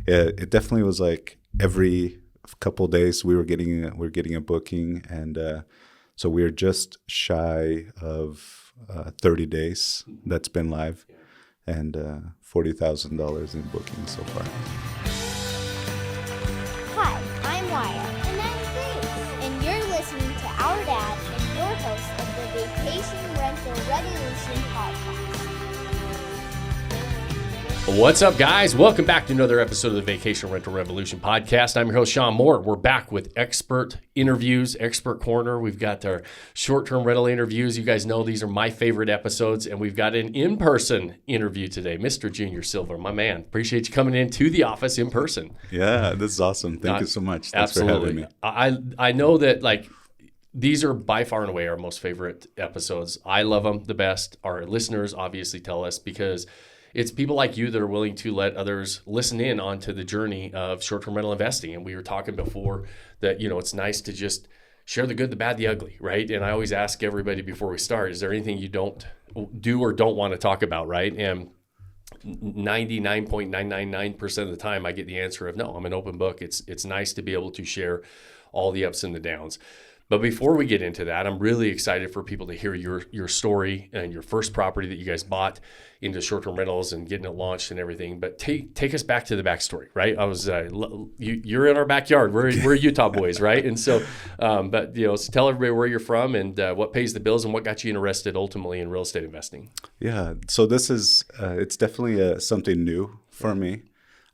it definitely was like every couple days we were getting a booking, and so we're just shy of 30 days that's been live, and $40,000 in bookings so far. Hi, I'm Wyatt. And I'm Grace. And you're listening to Our Dad and your host of the Vacation Rental Revolution podcast. What's up, guys? Welcome back to another episode of the Vacation Rental Revolution podcast. I'm your host, Sean Moore. We're back with expert interviews, expert corner. We've got our short-term rental interviews. You guys know these are my favorite episodes, and we've got an in-person interview today. Mr. Junior Silver, my man. Appreciate you coming into the office in person. Yeah, this is awesome. Thank you so much. Thanks for having me. I know that, like, these are by far and away our most favorite episodes. I love them the best. Our listeners obviously tell us, because it's people like you that are willing to let others listen in onto the journey of short-term rental investing. And we were talking before that, you know, it's nice to just share the good, the bad, the ugly, right? And I always ask everybody before we start, is there anything you don't do or don't want to talk about, right? And 99.999% of the time I get the answer of no. I'm an open book. It's nice to be able to share all the ups and the downs. But before we get into that, I'm really excited for people to hear your story and your first property that you guys bought into short-term rentals and getting it launched and everything. But take us back to the backstory, right? I was you're in our backyard. We're Utah boys, right? And so, but you know, so tell everybody where you're from and what pays the bills and what got you interested ultimately in real estate investing. Yeah, so this is it's definitely something new for me.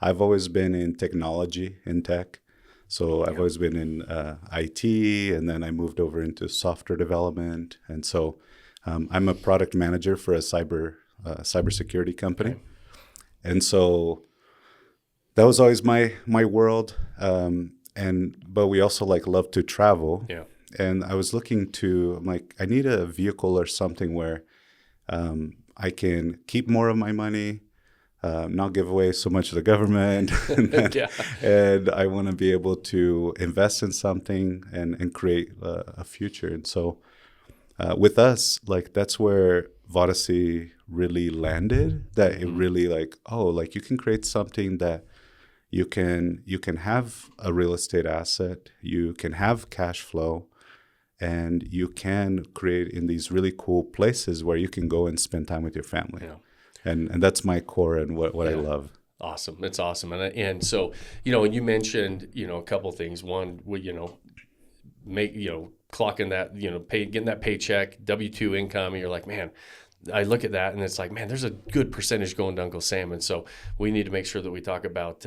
I've always been in technology, in tech. So I've always been in IT, and then I moved over into software development. And so I'm a product manager for a cybersecurity company. Okay. And so that was always my world. But we also love to travel. Yeah. And I was looking I'm like, I need a vehicle or something where I can keep more of my money, not give away so much to the government, and I want to be able to invest in something and create a future. And so with us, that's where Vodyssey really landed, that it really you can create something that you can have a real estate asset, you can have cash flow, and you can create in these really cool places where you can go and spend time with your family. Yeah. And that's my core and what I love. Awesome. That's awesome. And so, you know, you mentioned, you know, a couple of things. One, clocking that, getting that paycheck, W-2 income, and you're like, man, I look at that and it's like, man, there's a good percentage going to Uncle Sam. And so we need to make sure that we talk about,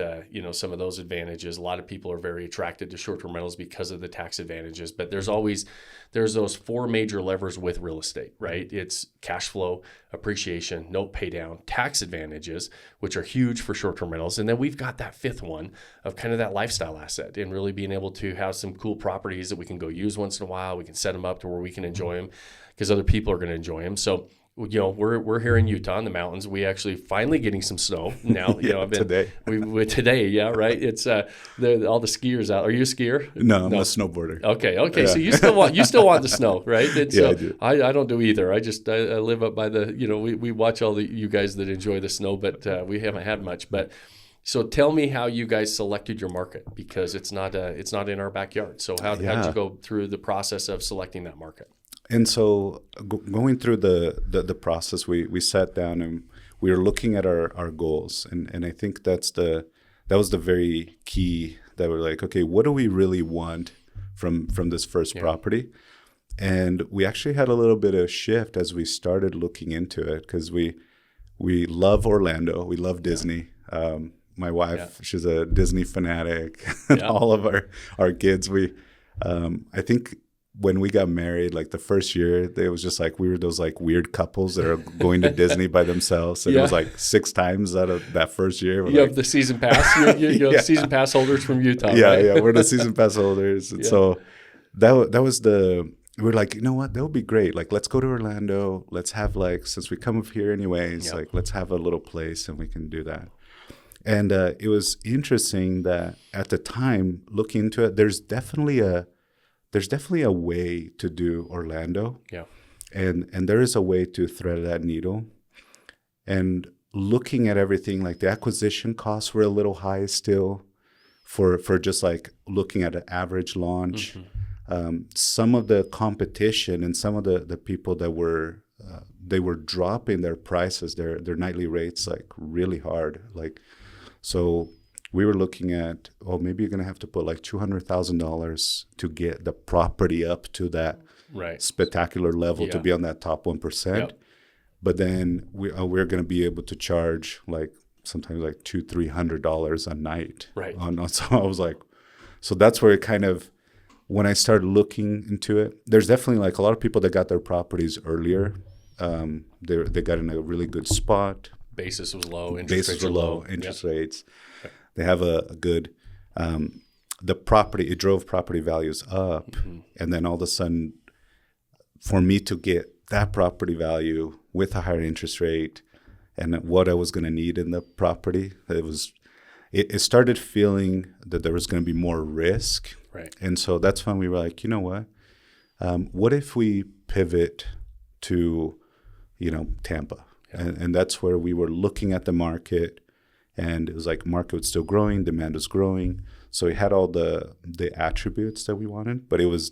some of those advantages. A lot of people are very attracted to short-term rentals because of the tax advantages, but there's those four major levers with real estate, right? It's cash flow, appreciation, note pay down, tax advantages, which are huge for short-term rentals. And then we've got that fifth one of kind of that lifestyle asset and really being able to have some cool properties that we can go use once in a while. We can set them up to where we can enjoy them because other people are going to enjoy them. So, you know, we're here in Utah in the mountains. We actually finally getting some snow now. Today. Today, yeah, right. It's all the skiers out. Are you a skier? No, I'm a snowboarder. Okay. Yeah. So you still want the snow, right? And so I do. I don't do either. I live up by the. You know, we watch all you guys that enjoy the snow, but we haven't had much. But so tell me how you guys selected your market, because it's not in our backyard. So how did you go through the process of selecting that market? And so going through the process, we sat down and we were looking at our goals. And I think that was the very key, that we're like, okay, what do we really want from this first property? And we actually had a little bit of shift as we started looking into it, because we love Orlando. We love Disney. My wife, she's a Disney fanatic. And all of our kids, I think when we got married, the first year, it was just we were those weird couples that are going to Disney by themselves. And it was 6 times out of that first year. You have the season pass. You're season pass holders from Utah. Yeah, right? Yeah, we're the season pass holders. And so that was we're like, you know what, that would be great. Let's go to Orlando. Let's have since we come up here anyways, let's have a little place and we can do that. And it was interesting that at the time, looking into it, there's definitely a way to do Orlando. Yeah. And there is a way to thread that needle. And looking at everything, like the acquisition costs were a little high still for just like looking at an average launch. Some of the competition and some of the people that were they were dropping their prices, their nightly rates, like really hard. Like, so we were looking at, oh, maybe you're gonna have to put like $200,000 to get the property up to that spectacular level to be on that top 1%. Yep. But then we're going to be able to charge like sometimes like $200-$300 a night. Right. So I was like, so that's where it kind of, when I started looking into it, there's definitely like a lot of people that got their properties earlier. They got in a really good spot. Basis was low. Interest rates were low. Interest rates. They have a good, the property, it drove property values up. And then all of a sudden, for me to get that property value with a higher interest rate and what I was going to need in the property, it started feeling that there was going to be more risk. Right. And so that's when we were like, you know what if we pivot to, Tampa? And that's where we were looking at the market, and it was like market was still growing, demand was growing. So it had all the attributes that we wanted, but it was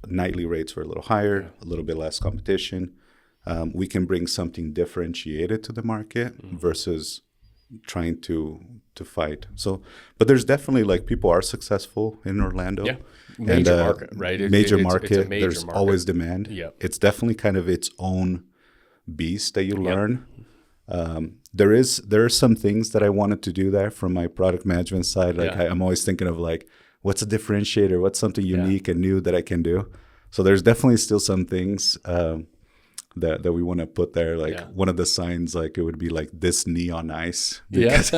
nightly rates were a little higher, a little bit less competition. We can bring something differentiated to the market versus trying to fight. So, but there's definitely like people are successful in Orlando. Yeah, major market, right? Major market. It's a major there's market. Always demand. Yeah, it's definitely kind of its own beast that you learn. There are some things that I wanted to do there from my product management side. Like I'm always thinking of like, what's a differentiator? What's something unique and new that I can do? So there's definitely still some things that we want to put there. Like one of the signs, like it would be like this neon ice. Because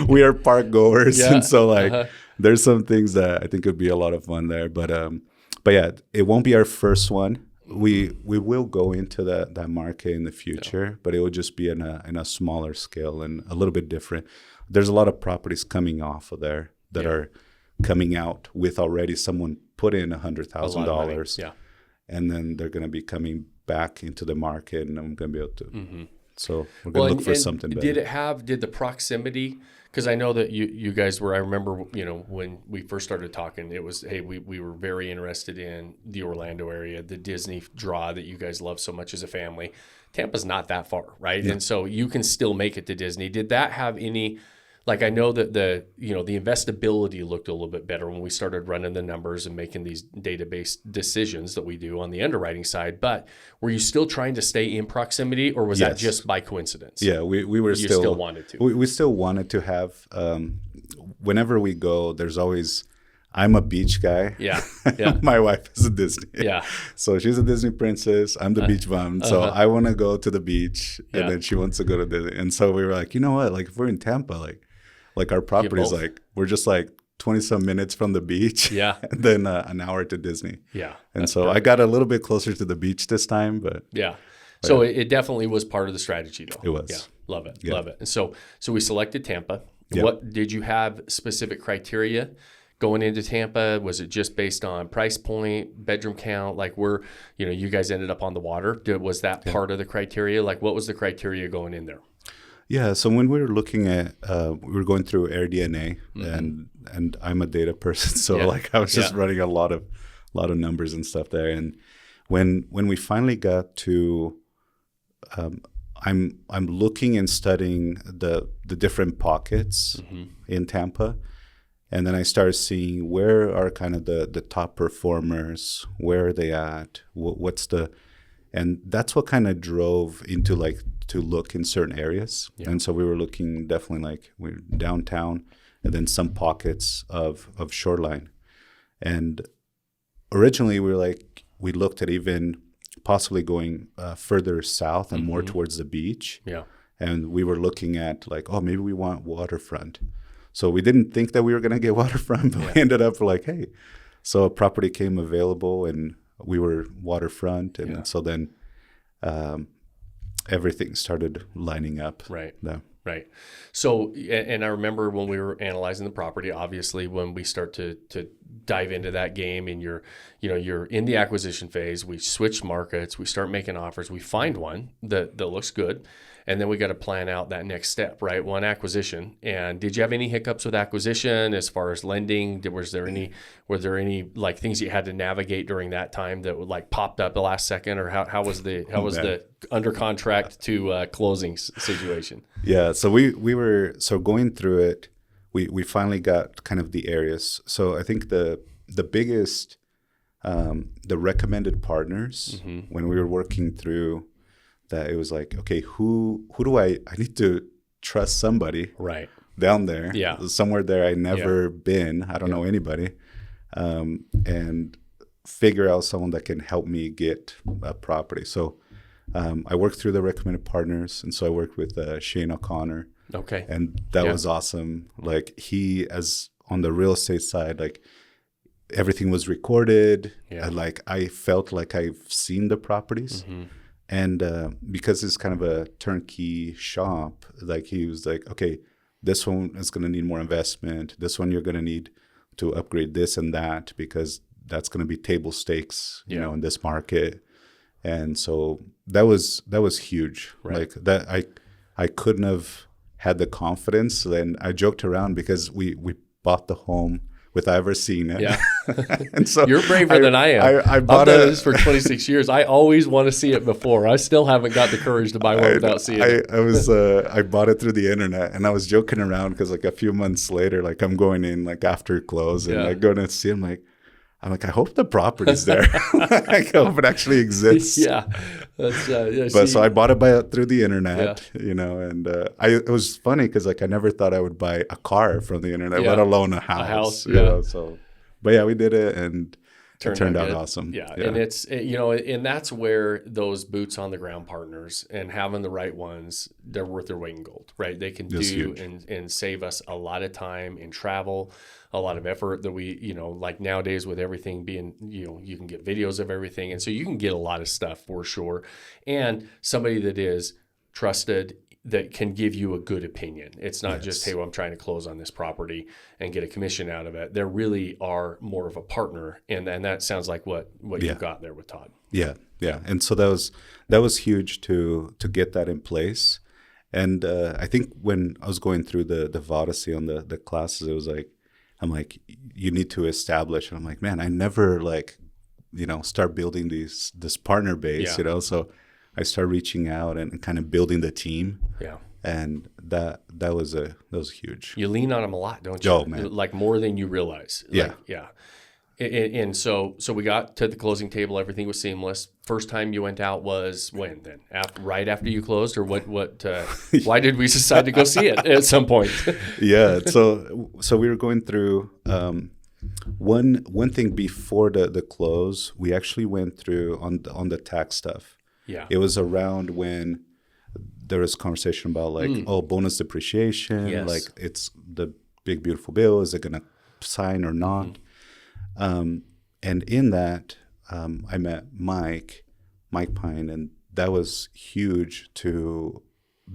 we are park goers. And so like there's some things that I think would be a lot of fun there. But yeah, it won't be our first one. We will go into that market in the future, but it will just be in a smaller scale and a little bit different. There's a lot of properties coming off of there that are coming out with already someone put in $100,000, and then they're going to be coming back into the market, and I'm going to be able to. So we're going to look for something better. Did the proximity? Because I know that you guys were. I remember when we first started talking, it was we were very interested in the Orlando area, the Disney draw that you guys love so much as a family. Tampa's not that far, right? Yeah. And so you can still make it to Disney. Did that have any? Like I know that the investability looked a little bit better when we started running the numbers and making these database decisions that we do on the underwriting side. But were you still trying to stay in proximity, or was that just by coincidence? Yeah, we were you still wanted to. We still wanted to have. Whenever we go, there's always. I'm a beach guy. Yeah. My wife is a Disney. Yeah. So she's a Disney princess. I'm the beach bum. So I want to go to the beach, and then she wants to go to Disney. And so we were like, you know what? Like if we're in Tampa, like our property is like we're just like 20 some minutes from the beach. Yeah. And then an hour to Disney. Yeah. And so perfect. I got a little bit closer to the beach this time, but yeah. So it definitely was part of the strategy though. It was. Yeah. Love it. Yeah. Love it. And so we selected Tampa. Yep. What did you have specific criteria going into Tampa? Was it just based on price point, bedroom count? Like you guys ended up on the water. Was that part of the criteria? Like what was the criteria going in there? Yeah, so when we were looking at, we were going through AirDNA, and I'm a data person, so I was just running a lot of numbers and stuff there. And when we finally got to, I'm looking and studying the different pockets in Tampa, and then I started seeing where are kind of the top performers, where are they at, and that's what kind of drove into to look in certain areas. Yeah. And so we were looking definitely we're downtown and then some pockets of shoreline. And originally we looked at even possibly going further south and more towards the beach. Yeah. And we were looking at maybe we want waterfront. So we didn't think that we were going to get waterfront, but we ended up hey. So a property came available and we were waterfront. And so then everything started lining up. Right. Yeah. Right. So, and I remember when we were analyzing the property, obviously when we start to dive into that game and you're in the acquisition phase, we switch markets, we start making offers, we find one that looks good. And then we got to plan out that next step, right? One, acquisition. And did you have any hiccups with acquisition as far as lending? Were there any like things you had to navigate during that time that like popped up the last second, or how was the under contract to closing situation? Yeah, so we were going through it. We finally got kind of the areas. So I think the biggest the recommended partners when we were working through that, it was like, okay, who do I need to trust somebody right down there, somewhere there I never been, I don't know anybody, and figure out someone that can help me get a property. So I worked through the recommended partners, and so I worked with Shane O'Connor. Okay. And that was awesome. Like, he, as on the real estate side, like everything was recorded. Yeah. And like I felt like I've seen the properties. And because it's kind of a turnkey shop, like he was like, okay, this one is going to need more investment. This one you're going to need to upgrade this and that, because that's going to be table stakes, you know, in this market. And so that was huge. Right. Like that, I couldn't have had the confidence. And I joked around because we bought the home without ever seeing it. Yeah. And so you're braver than I am. I've done this for 26 years. I always want to see it before. I still haven't got the courage to buy one without seeing it. I bought it through the internet, and I was joking around because like a few months later, like I'm going in like after close and like going to see, I'm like, I hope the property's there. I hope it actually exists. Yeah. That's, but so I bought it through the internet, you know, and it was funny because like I never thought I would buy a car from the internet, let alone a house. You know, so, but yeah, we did it, and it turned out awesome. Yeah. And it's, you know, and that's where those boots on the ground partners and having the right ones, they're worth their weight in gold, right? They can do and save us a lot of time in travel, a lot of effort that we, you know, like nowadays with everything being, you know, you can get videos of everything. And so you can get a lot of stuff for sure. And somebody that is trusted, that can give you a good opinion. It's not just, hey, well, I'm trying to close on this property and get a commission out of it. They really are more of a partner. And that sounds like what you've got there with Todd. Yeah. Yeah. And so that was huge to get that in place. And I think when I was going through the Vodyssey on the classes, it was like, I'm like, you need to establish. And I'm like, man, I never like, you know, start building this partner base, you know? So I started reaching out and kind of building the team. Yeah. And that was huge. You lean on them a lot, don't you? Oh, man. Like more than you realize. Like, yeah. And so we got to the closing table. Everything was seamless. First time you went out was when then? Right after you closed, or what? Why did we decide to go see it at some point? Yeah. So we were going through one thing before the close. We actually went through on the tax stuff. Yeah. It was around when there was conversation about like, bonus depreciation. Yes. Like, it's the big beautiful bill. Is it going to sign or not? And in that, I met Mike Pine, and that was huge to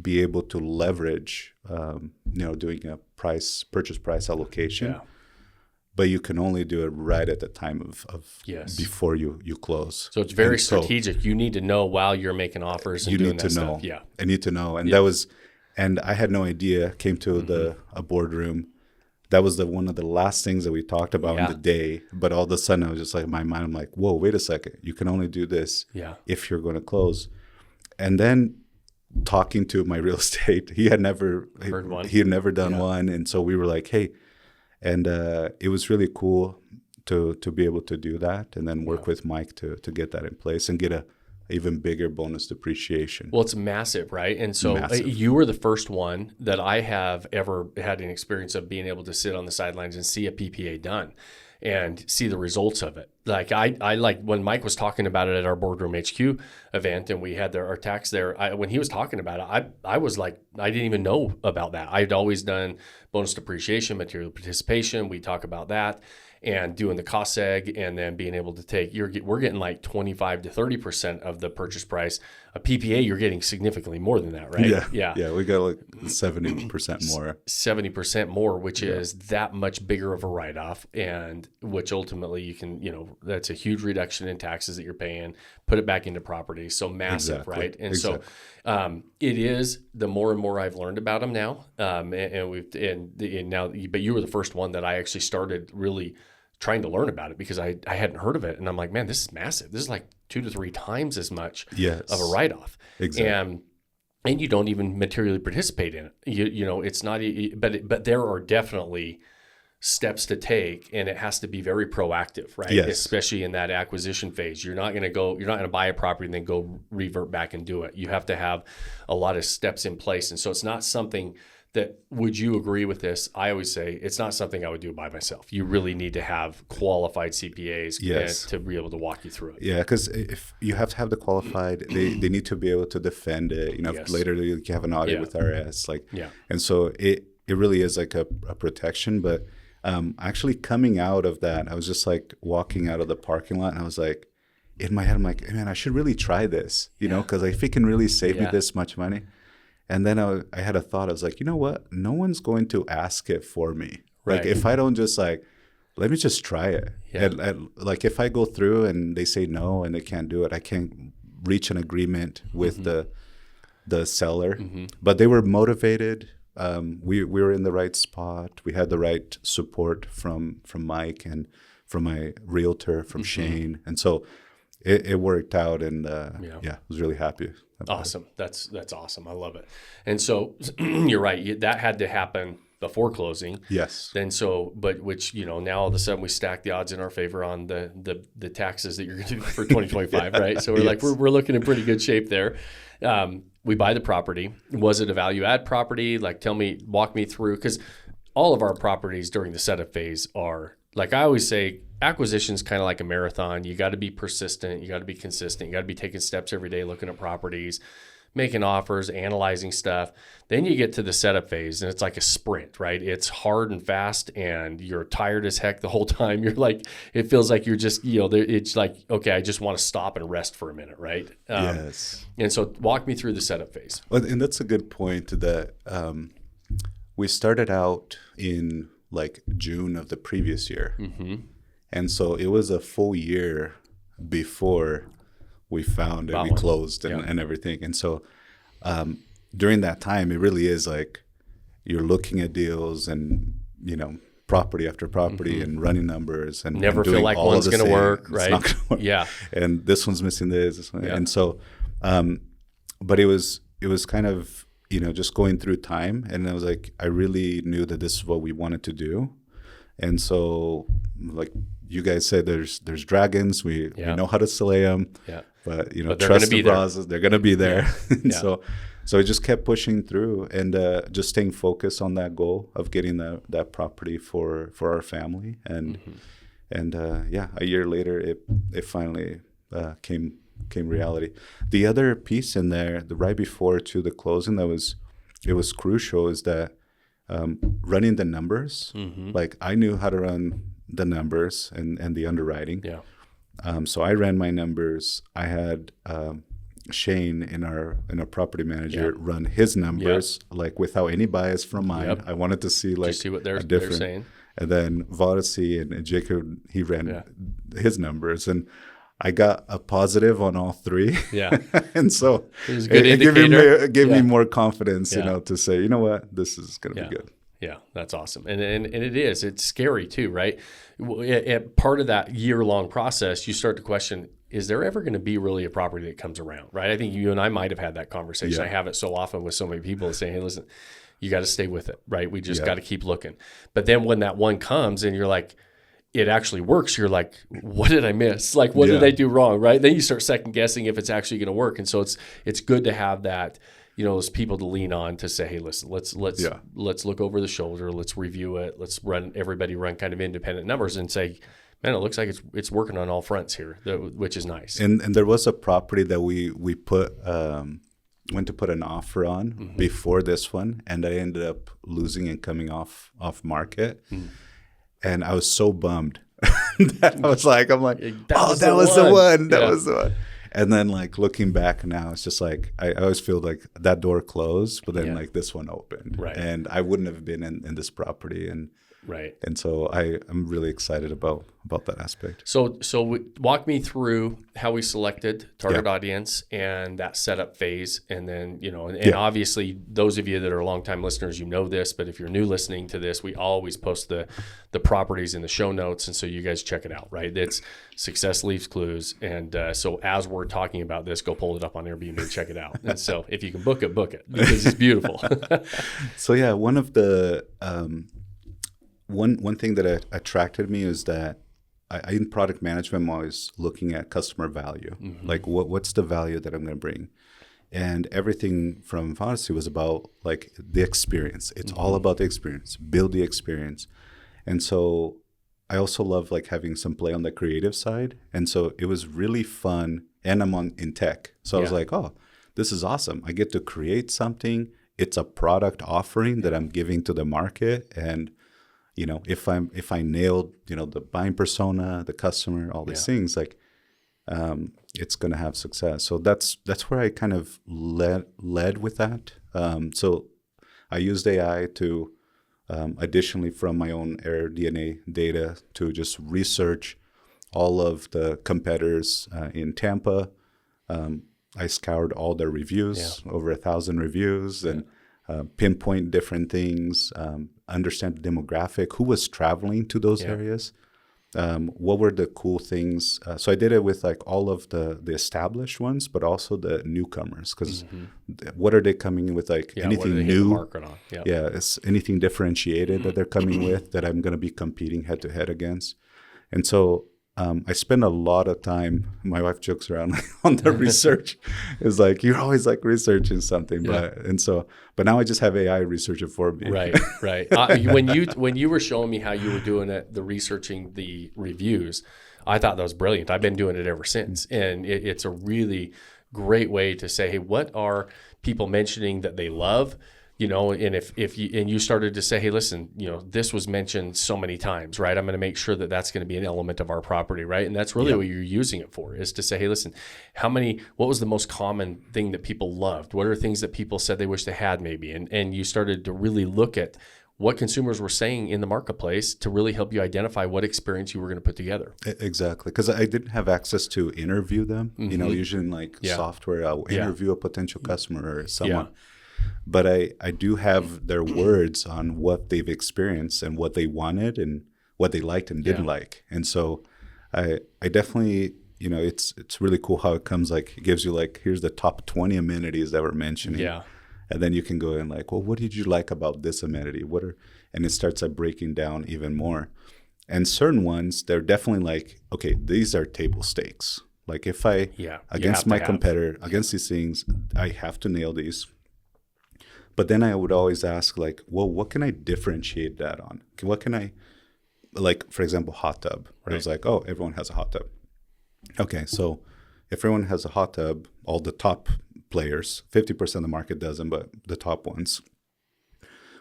be able to leverage, you know, doing a purchase price allocation. Yeah. But you can only do it right at the time of before you close. So it's very strategic. You need to know while you're making offers and doing that stuff. Yeah, I need to know. And that was, and I had no idea. Came to a boardroom. That was one of the last things that we talked about in the day. But all of a sudden, I was just like, in my mind, I'm like, whoa, wait a second. You can only do this if you're going to close. And then talking to my real estate, he had never heard one. He had never done one. And so we were like, hey, and it was really cool to be able to do that, and then work with Mike to get that in place and get a even bigger bonus depreciation. Well, it's massive, right? And so you were the first one that I have ever had an experience of being able to sit on the sidelines and see a PPA done and see the results of it. Like I like when Mike was talking about it at our Boardroom HQ event, and we had our tax there. When he was talking about it, I was like, I didn't even know about that. I'd always done bonus depreciation, material participation. We talk about that. and doing the cost seg, and then being able to take, we're getting like 25 to 30% of the purchase price. A PPA, you're getting significantly more than that, right? Yeah. We got like 70% more. 70% more, which is that much bigger of a write-off, and which ultimately you can, that's a huge reduction in taxes that you're paying, put it back into property. So massive, right? And so it is, the more and more I've learned about them now, and now, but you were the first one that I actually started really trying to learn about it, because I hadn't heard of it. And I'm like, man, this is massive. This is like 2 to 3 times as much of a write-off. Exactly. And you don't even materially participate in it. It's not, but there are definitely steps to take, and it has to be very proactive, right? Yes. Especially in that acquisition phase. You're not going to buy a property and then go revert back and do it. You have to have a lot of steps in place. And so it's not something that, would you agree with this? I always say it's not something I would do by myself. You really need to have qualified CPAs to be able to walk you through it. Yeah, because if you have to have the qualified, they need to be able to defend it. If later you have an audit with RS, and so it really is like a protection. But actually coming out of that, I was just like walking out of the parking lot, and I was like, in my head, I'm like, man, I should really try this, because if it can really save me this much money. And then I had a thought. I was like, you know what? No one's going to ask it for me. Like, if I don't just let me just try it. Yeah. And like, if I go through and they say no and they can't do it, I can't reach an agreement with the seller. But they were motivated. We were in the right spot. We had the right support from Mike and from my realtor, from Shane. And so it worked out, and I was really happy. Awesome. That's awesome. I love it. And so you're right. That had to happen before closing. Yes. Then which, now all of a sudden we stack the odds in our favor on the taxes that you're going to do for 2025, right? So we're like, we're looking in pretty good shape there. We buy the property. Was it a value add property? Like, walk me through, because all of our properties during the setup phase are, like I always say, acquisition's kind of like a marathon. You got to be persistent. You got to be consistent. You got to be taking steps every day, looking at properties, making offers, analyzing stuff. Then you get to the setup phase, and it's like a sprint, right? It's hard and fast, and you're tired as heck the whole time. You're like, it feels like you're just, it's like, okay, I just want to stop and rest for a minute, right? Yes. And so walk me through the setup phase. Well, and that's a good point, that we started out in like June of the previous year. And so it was a full year before we found and we closed and everything. And so during that time, it really is like you're looking at deals and, property after property and running numbers and never and feel like one's going to work, right? It's not gonna work. Yeah. And this one's missing this. And so, but it was kind of, just going through time. And I was like, I really knew that this is what we wanted to do. And so, like you guys said, there's dragons. We know how to slay them. Yeah. But trust the process. They're going to be there. Yeah. So I just kept pushing through and just staying focused on that goal of getting that property for our family. And a year later, it finally came reality. The other piece in there, the right before to the closing, it was crucial, is that running the numbers. Like, I knew how to run the numbers and the underwriting. Yeah. So I ran my numbers. I had Shane in our property manager run his numbers, like without any bias from mine. I wanted to see like what they're saying. And then Vodyssey and Jacob, he ran his numbers, and I got a positive on all three. Yeah. And so it gave me more confidence, to say, you know what, this is going to be good. Yeah, that's awesome. And it is. It's scary too, right? Part of that year-long process, you start to question, is there ever going to be really a property that comes around, right? I think you and I might have had that conversation. Yeah. I have it so often with so many people saying, hey, listen, you got to stay with it, right? We just got to keep looking. But then when that one comes and you're like, it actually works, you're like, what did I miss? Like, what did I do wrong, right? Then you start second guessing if it's actually going to work. And so it's good to have that, those people to lean on to say, hey, listen, let's look over the shoulder, let's review it, let's everybody run kind of independent numbers and say, man, it looks like it's working on all fronts here, which is nice. And there was a property that we went to put an offer on before this one, and I ended up losing and coming off market. And I was so bummed. that I was like, I'm like, that was the one. That was the one. And then like looking back now, it's just like I always feel like that door closed, but then like this one opened, right? And I wouldn't have been in this property, and right. And so I'm really excited about that aspect. So walk me through how we selected target audience and that setup phase, and then and obviously those of you that are longtime listeners, you know this, but if you're new listening to this, we always post the properties in the show notes, and so you guys check it out, right? It's Success Leaves Clues, and so as we're talking about this, go pull it up on Airbnb and check it out. And so if you can book it because it's beautiful. So yeah, one of the One thing that attracted me is that I in product management, I'm always looking at customer value. Mm-hmm. Like what's the value that I'm going to bring? And everything from Vodyssey was about like the experience. It's all about the experience, build the experience. And so I also love like having some play on the creative side. And so it was really fun. And I'm in tech. So I was like, oh, this is awesome. I get to create something. It's a product offering that I'm giving to the market. And if I nailed, the buying persona, the customer, all these things, like, it's going to have success. So that's where I kind of led with that. So I used AI to, additionally from my own AirDNA data, to just research all of the competitors in Tampa. I scoured all their reviews, over 1,000 reviews, and pinpoint different things, understand the demographic, who was traveling to those areas, what were the cool things. So I did it with like all of the established ones, but also the newcomers, because what are they coming in with, like anything new? It's anything differentiated that they're coming with that I'm going to be competing head to head against. And so I spend a lot of time, my wife jokes around on the research. It's like, you're always like researching something. But now I just have AI research it for me. Right. When you were showing me how you were doing it, the researching the reviews, I thought that was brilliant. I've been doing it ever since. And it's a really great way to say, hey, what are people mentioning that they love? And if you started to say, hey, listen, this was mentioned so many times, right? I'm going to make sure that that's going to be an element of our property, right? And that's really what you're using it for, is to say, hey, listen, what was the most common thing that people loved? What are things that people said they wish they had maybe? And you started to really look at what consumers were saying in the marketplace to really help you identify what experience you were going to put together. Exactly. Because I didn't have access to interview them. Usually in like software, I'll interview a potential customer or someone. But I do have their words on what they've experienced and what they wanted and what they liked and didn't like. And so I definitely, it's really cool how it comes, like, it gives you like, here's the top 20 amenities that we're mentioning. Yeah. And then you can go in like, well, what did you like about this amenity? And it starts like breaking down even more. And certain ones, they're definitely like, okay, these are table stakes. Like if I, against my competitor, against these things, I have to nail these. But then I would always ask, like, well, what can I differentiate that on? What can I, like, for example, hot tub. Right. It was like, oh, everyone has a hot tub. Okay, so if everyone has a hot tub, all the top players, 50% of the market doesn't, but the top ones,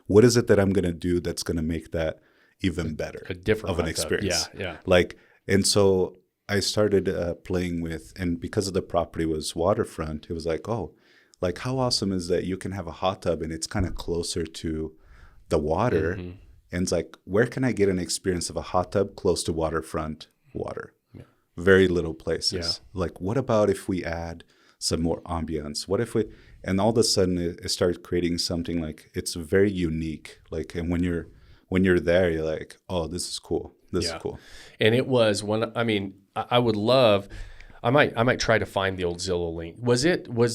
what is it that I'm going to do that's going to make that even better of an experience? Yeah. Like, and so I started playing with, and because of the property was waterfront, it was like, oh, like, how awesome is that you can have a hot tub and it's kind of closer to the water. Mm-hmm. And it's like, where can I get an experience of a hot tub close to waterfront water? Yeah. Very little places. Yeah. Like, what about if we add some more ambience? What if and all of a sudden it starts creating something like, it's very unique. Like, and when you're there, you're like, oh, this is cool. This is cool. And it was I would love, I might try to find the old Zillow link. Was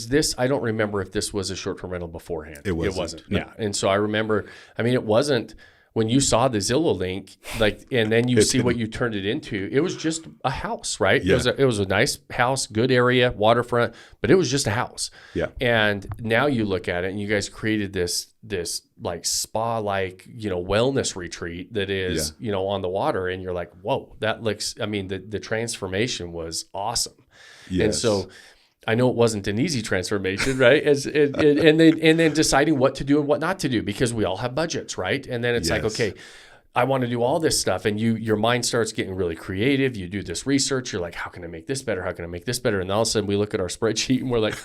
this, I don't remember if this was a short-term rental beforehand. It wasn't. No. Yeah. And so I remember, it wasn't, when you saw the Zillow link, like, and then you see what you turned it into, it was just a house, right? Yeah. It was a nice house, good area, waterfront, but it was just a house. Yeah. And now you look at it and you guys created this like spa-like, wellness retreat that is, on the water, and you're like, whoa, that looks, the transformation was awesome. Yes. And so I know it wasn't an easy transformation, right? And then deciding what to do and what not to do, because we all have budgets, right? And then it's like, okay, I want to do all this stuff. And your mind starts getting really creative. You do this research. You're like, how can I make this better? How can I make this better? And all of a sudden we look at our spreadsheet and we're like,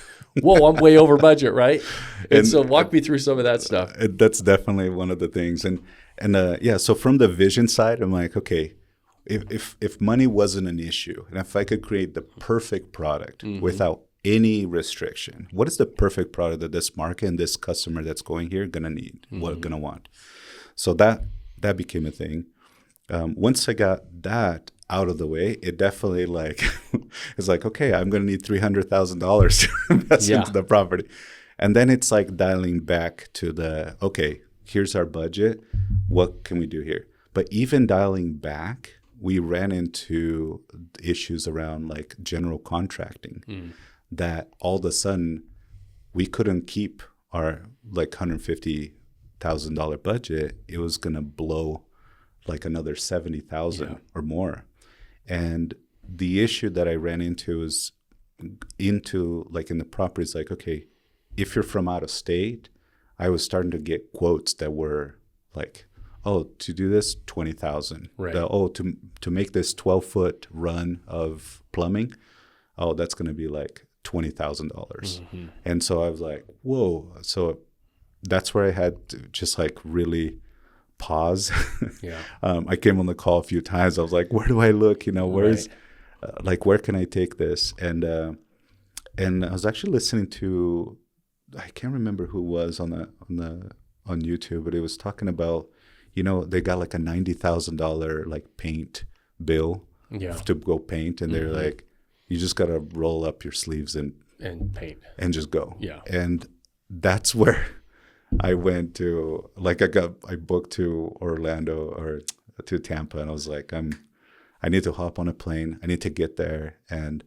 whoa, I'm way over budget, right? And so walk me through some of that stuff. That's definitely one of the things. And yeah, so from the vision side, I'm like, okay, if money wasn't an issue, and if I could create the perfect product without any restriction, what is the perfect product that this market and this customer that's going here gonna need, what gonna want? So that became a thing. Once I got that out of the way, it definitely like it's like, okay, I'm gonna need $300,000 to invest into the property, and then it's like dialing back to the, okay, here's our budget, what can we do here? But even dialing back, we ran into issues around like general contracting that all of a sudden we couldn't keep our like $150,000 budget. It was going to blow like another 70,000 or more. And the issue that I ran into is like in the properties, like, okay, if you're from out of state, I was starting to get quotes that were like, oh, to do this, 20,000. Right. To make this 12-foot run of plumbing, oh, that's going to be like $20,000. And so I was like, whoa. So that's where I had to just like really pause. I came on the call a few times. I was like, where do I look? Where's where can I take this? And I was actually listening to, I can't remember who was on YouTube, but it was talking about, they got like a $90,000 like paint bill to go paint, and they're like, you just gotta roll up your sleeves and paint and just go. Yeah. And that's where I went to, like, I booked to Orlando or to Tampa, and I was like, I need to hop on a plane. I need to get there, and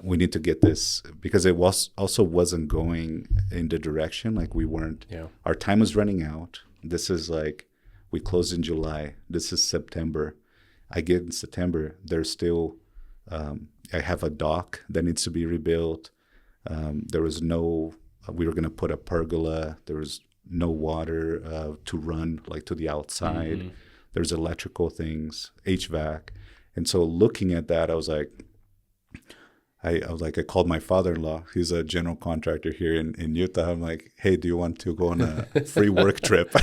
we need to get this, because it also wasn't going in the direction, like we weren't. Our time was running out. This is like, we closed in July. This is September. I get in September. There's still, I have a dock that needs to be rebuilt. There was we were going to put a pergola. There was no water to run like to the outside. There's electrical things, HVAC. And so looking at that, I was like, I called my father-in-law. He's a general contractor here in Utah. I'm like, hey, do you want to go on a free work trip?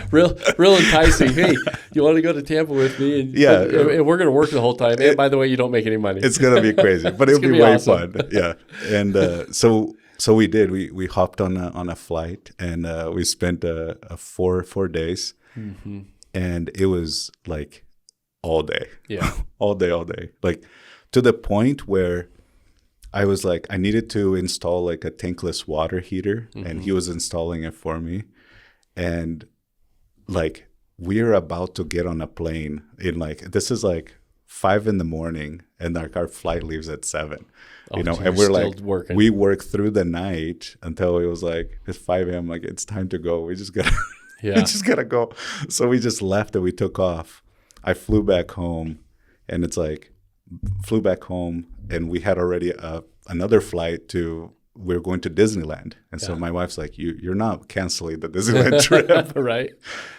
real enticing. Hey, you want to go to Tampa with me? And we're going to work the whole time. And by the way, you don't make any money. It's going to be crazy, but it'll be way awesome. fun. Yeah. And so we did. We hopped on a flight, and we spent a four days, and it was like all day. Yeah. all day. Like, to the point where I was like, I needed to install like a tankless water heater, and he was installing it for me. And like, we're about to get on a plane this is like 5 a.m, and our flight leaves at 7. And we're like, working. We worked through the night until it was like, it's 5 a.m. Like, it's time to go. We just gotta go. So we just left and we took off. I flew back home, and it's like, flew back home, and we had already another flight we're going to Disneyland. And so my wife's like, you're not canceling the Disneyland trip. Right.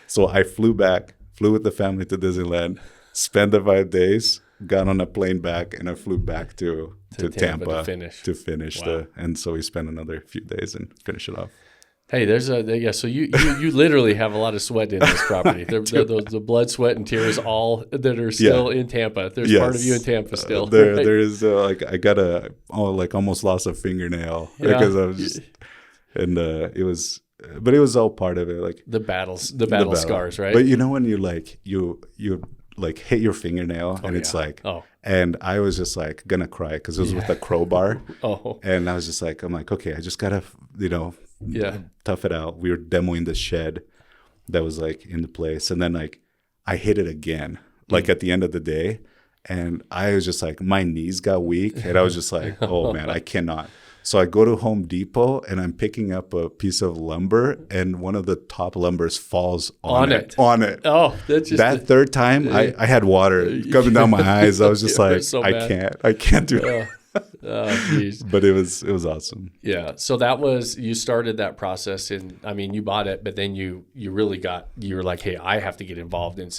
So I flew with the family to Disneyland, spent the 5 days, got on a plane back, and I flew back to Tampa to finish and so we spent another few days and finish it off. Hey, so you literally have a lot of sweat in this property. The blood, sweat, and tears, all that are still in Tampa. There's part of you in Tampa still. There is I got almost lost a fingernail because I was just, and it was all part of it, like the battle scars, right? But when you like hit your fingernail and it's like, and I was just like gonna cry because it was with a crowbar. And I was just like, I'm like, okay, I just gotta tough it out. We were demoing the shed that was like in the place, and then like I hit it again like at the end of the day, and I was just like, my knees got weak, and I was just like, oh man, I cannot. So I go to Home Depot, and I'm picking up a piece of lumber, and one of the top lumbers falls on it. Oh, that's just that third time I had water coming down my eyes. I was just like, I can't do it. Oh, geez. But it was awesome. Yeah. So that was, you started that process, and I mean, you bought it, but then you really you were like, hey, I have to get involved in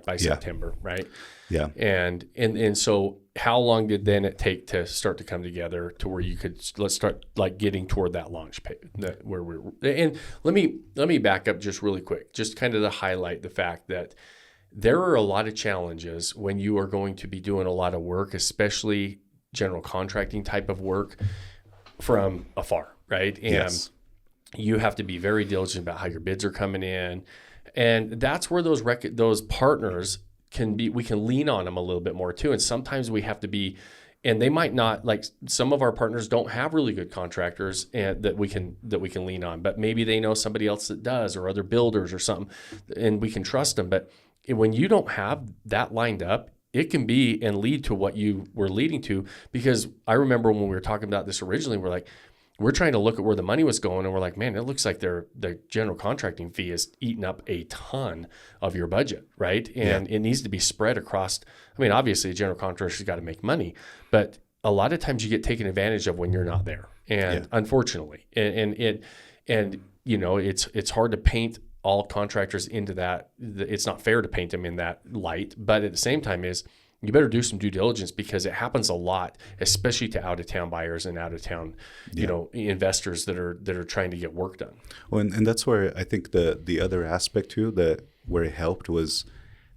by September, right? Yeah. And so how long did then it take to start to come together to where you could, let's start like getting toward that launch page where we're, and let me back up just really quick, just kind of to highlight the fact that there are a lot of challenges when you are going to be doing a lot of work, especially general contracting type of work from afar, right? And Yes. you have to be very diligent about how your bids are coming in. And that's where those partners we can lean on them a little bit more too. And sometimes we have to be, and they might not, like some of our partners don't have really good contractors and that we can lean on, but maybe they know somebody else that does, or other builders or something, and we can trust them. But when you don't have that lined up, it can be and lead to what you were leading to. Because I remember when we were talking about this originally, we're trying to look at where the money was going, and we're like, man, it looks like the general contracting fee is eating up a ton of your budget, right? And it needs to be spread across. I mean, obviously, a general contractor's got to make money, but a lot of times you get taken advantage of when you're not there, and unfortunately, and you know, it's hard to paint all contractors into that. It's not fair to paint them in that light, but at the same time you better do some due diligence, because it happens a lot, especially to out-of-town buyers and out-of-town, you know, investors that are trying to get work done. Well, and that's where I think the other aspect too, where it helped was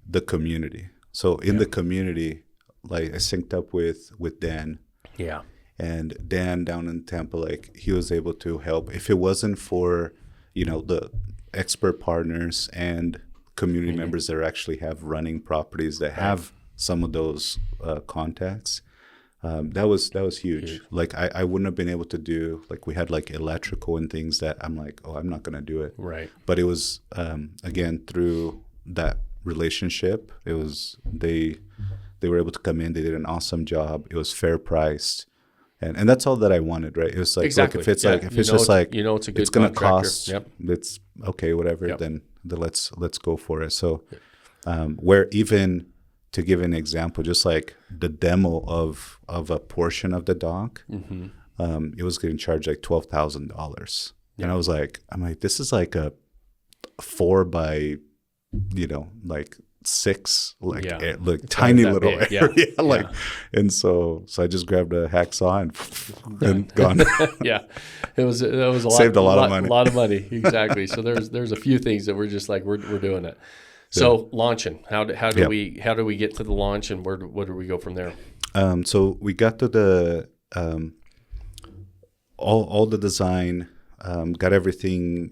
the community. So in the community, like I synced up with Dan. Yeah. And Dan down in Tampa, like he was able to help. If it wasn't for, you know, the expert partners and community members that actually have running properties that have some of those contacts, that was huge. Like I wouldn't have been able to do, like we had like electrical and things that I'm like, oh, I'm not going to do it. Right. But it was, again, through that relationship, it was, they were able to come in, they did an awesome job. It was fair priced. And that's all that I wanted, right? It was like, exactly. Look, if it's like, if it's just like, you know, it's a good, it's going to contractor. cost, Yep. it's okay, whatever, then let's go for it. So, where even to give an example, just like the demo of a portion of the dock, it was getting charged like $12,000. And I was like, this is like a 4 by, you know, like 6, like tiny little area, like, and so I just grabbed a hacksaw and gone. Yeah, it was a lot, saved a lot of money. Exactly. So there's a few things that we're just like we're doing it. So launching, how do we get to the launch, and where do we go from there? So we got to the all the design, got everything.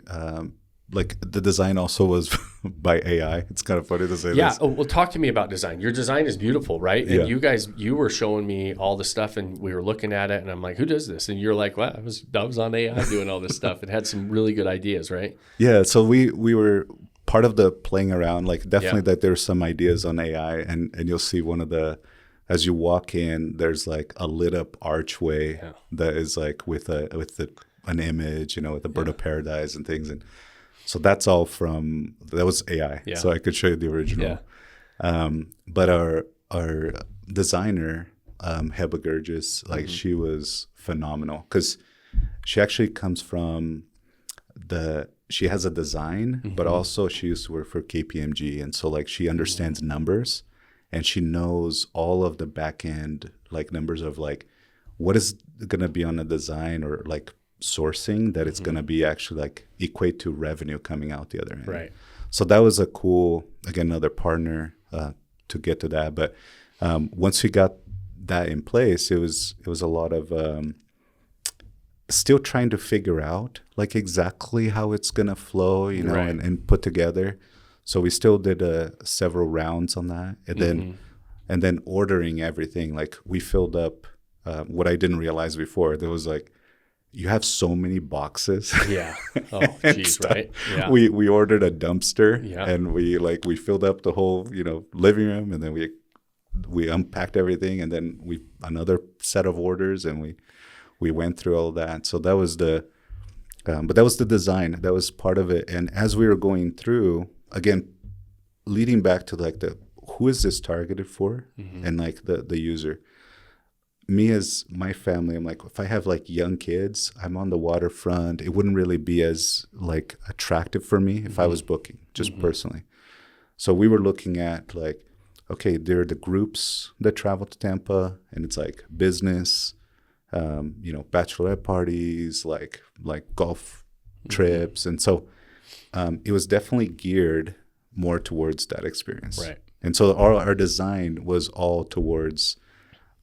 Like the design also was by AI. It's kind of funny to say this. Yeah. Oh, well, talk to me about design. Your design is beautiful, right? And you were showing me all the stuff, and we were looking at it, and I'm like, who does this? And you're like, well, I was on AI doing all this stuff. It had some really good ideas, right? Yeah. So we were part of the playing around, like definitely that there's some ideas on AI, and you'll see one of the, as you walk in, there's like a lit up archway that is like with an image, you know, with a bird of paradise and things. And so that's all that was AI. Yeah. So I could show you the original. Yeah. But our designer, Heba Gurgis, like she was phenomenal, because she actually comes from she has a design, but also she used to work for KPMG. And so like she understands numbers, and she knows all of the back end like numbers of like what is going to be on the design, or like sourcing that it's going to be actually like equate to revenue coming out the other end. Right. So that was a cool, again, another partner to get to that. But once we got that in place, it was a lot of still trying to figure out like exactly how it's going to flow, you know, and put together. So we still did several rounds on that, and then ordering everything. Like we filled up what I didn't realize before. There was like, you have so many boxes. Yeah. Oh, geez, right? Yeah. We ordered a dumpster, and we filled up the whole, you know, living room, and then we unpacked everything, and then another set of orders, and we went through all that. So that was but that was the design. That was part of it. And as we were going through, again, leading back to like who is this targeted for, and like the user. me as my family, I'm like, if I have like young kids, I'm on the waterfront. It wouldn't really be as like attractive for me if I was booking, just personally. So we were looking at like, okay, there are the groups that travel to Tampa, and it's like business, bachelorette parties, like golf trips, and so it was definitely geared more towards that experience. Right. And so our design was all towards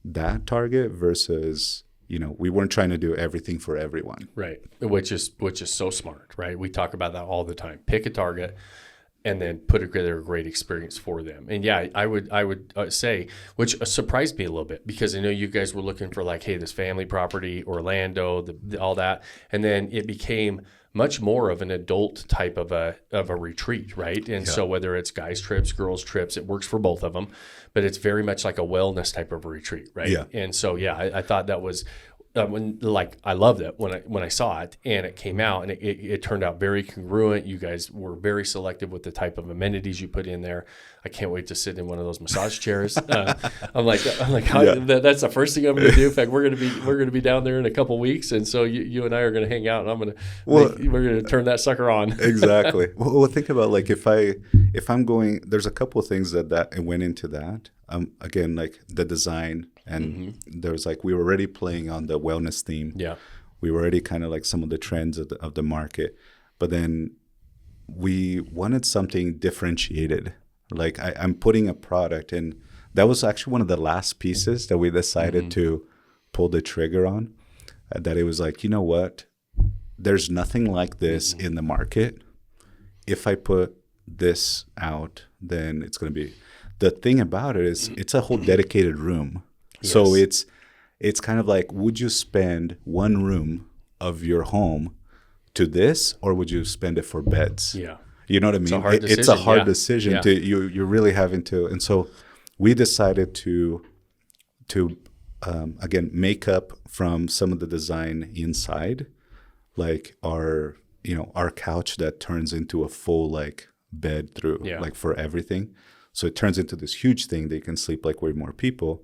that target versus, we weren't trying to do everything for everyone. Right. Which is so smart, right? We talk about that all the time. Pick a target and then put together a great experience for them. And yeah, I would say, which surprised me a little bit, because I know you guys were looking for like, hey, this family property, Orlando, all that. And then it became much more of an adult type of a retreat, right? And so whether it's guys trips, girls trips, it works for both of them, but it's very much like a wellness type of a retreat, right? Yeah. And so I thought that was I loved it when I saw it and it came out, and it turned out very congruent. You guys were very selective with the type of amenities you put in there. I can't wait to sit in one of those massage chairs. I'm like, that's the first thing I'm going to do. In fact, we're going to be down there in a couple weeks, and so you and I are going to hang out, and we're going to turn that sucker on. Exactly. Well, think about like if I'm going. There's a couple of things that went into that. Again, like the design, and there was like we were already playing on the wellness theme. Yeah, we were already kind of like some of the trends of the market, but then we wanted something differentiated. Like I'm putting a product, and that was actually one of the last pieces that we decided to pull the trigger on. That it was like, you know what? There's nothing like this in the market. If I put this out, then it's going to be. The thing about it is it's a whole dedicated room. Yes. So it's kind of like, would you spend one room of your home to this, or would you spend it for beds? Yeah. You know what I mean? It's a hard decision. You're really having to. And so we decided to again, make up from some of the design inside, like our couch that turns into a full like bed through like for everything. So it turns into this huge thing that you can sleep like way more people.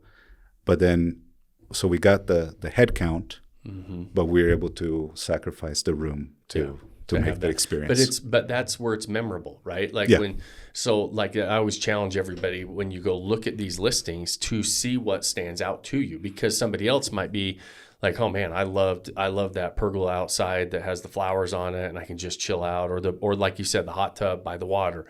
But then, so we got the head count, but we were able to sacrifice the room to make that experience. But that's where it's memorable, right? Like I always challenge everybody when you go look at these listings to see what stands out to you, because somebody else might be like, oh man, I love that pergola outside that has the flowers on it and I can just chill out, or like you said, the hot tub by the water.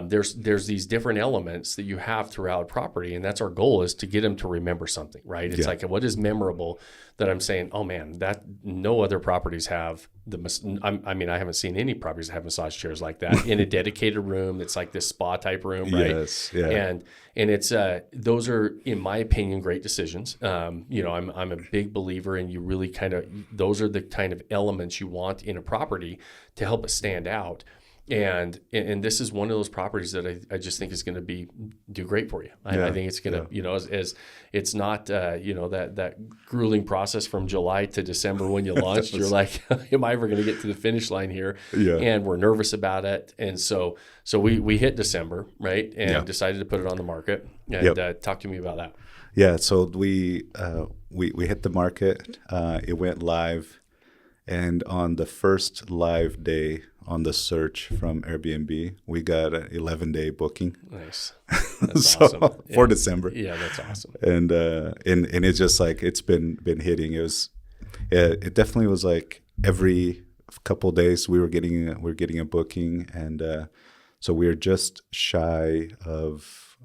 There's these different elements that you have throughout a property, and that's our goal, is to get them to remember something, right? It's like, what is memorable that I'm saying, oh man, that no other properties have I haven't seen any properties that have massage chairs like that in a dedicated room. It's like this spa type room, right? Yes, yeah. And it's those are, in my opinion, great decisions. I'm a big believer in you really those are the kind of elements you want in a property to help it stand out. And this is one of those properties that I just think is going to do great for you. I think it's going to, as it's not, that grueling process from July to December when you launched, you're like, am I ever going to get to the finish line here? Yeah. And we're nervous about it. And so we hit December, right? And decided to put it on the market. And talk to me about that. Yeah. So we hit the market. It went live. And on the first live day on the search from Airbnb, we got an 11-day booking. Nice. That's awesome. For December. Yeah, that's awesome. And it's just like it's been hitting. It definitely was like every couple of days we were getting a booking, and so we're just shy of